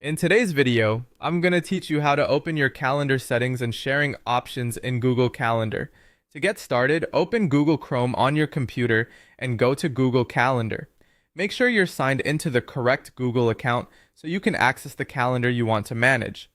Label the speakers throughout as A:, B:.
A: In today's video, I'm going to teach you how to open your calendar settings and sharing options in Google Calendar. To get started, open Google Chrome on your computer and go to Google Calendar. Make sure you're signed into the correct Google account so you can access the calendar you want to manage.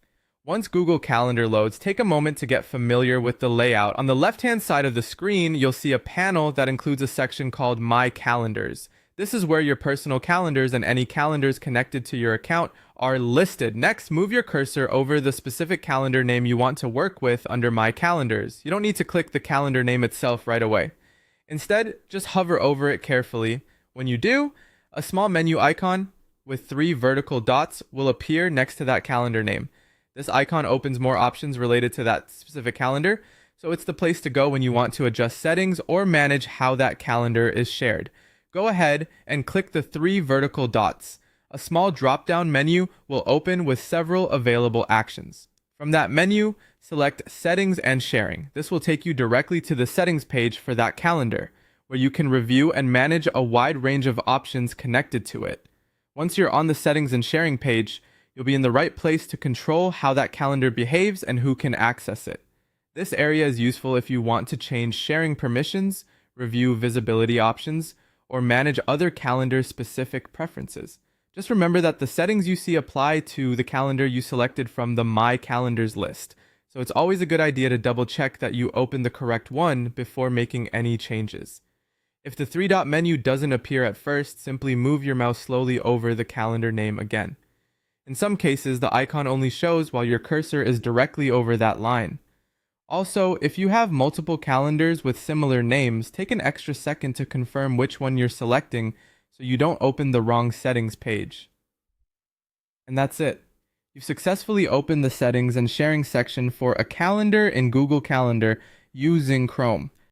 A: Once Google Calendar loads, take a moment to get familiar with the layout. On the left-hand side of the screen, you'll see a panel that includes a section called My Calendars. This is where your personal calendars and any calendars connected to your account are listed. Next, move your cursor over the specific calendar name you want to work with under My Calendars. You don't need to click the calendar name itself right away. Instead, just hover over it carefully. When you do, a small menu icon with 3 vertical dots will appear next to that calendar name. This icon opens more options related to that specific calendar, so it's the place to go when you want to adjust settings or manage how that calendar is shared. Go ahead and click the 3 vertical dots. A small drop-down menu will open with several available actions. From that menu, select Settings and Sharing. This will take you directly to the settings page for that calendar, where you can review and manage a wide range of options connected to it. Once you're on the Settings and Sharing page, you'll be in the right place to control how that calendar behaves and who can access it. This area is useful if you want to change sharing permissions, review visibility options, or manage other calendar-specific preferences. Just remember that the settings you see apply to the calendar you selected from the My Calendars list, so it's always a good idea to double-check that you open the correct one before making any changes. If the 3-dot menu doesn't appear at first, simply move your mouse slowly over the calendar name again. In some cases, the icon only shows while your cursor is directly over that line. Also, if you have multiple calendars with similar names, take an extra second to confirm which one you're selecting so you don't open the wrong settings page. And that's it. You've successfully opened the settings and sharing section for a calendar in Google Calendar using Chrome.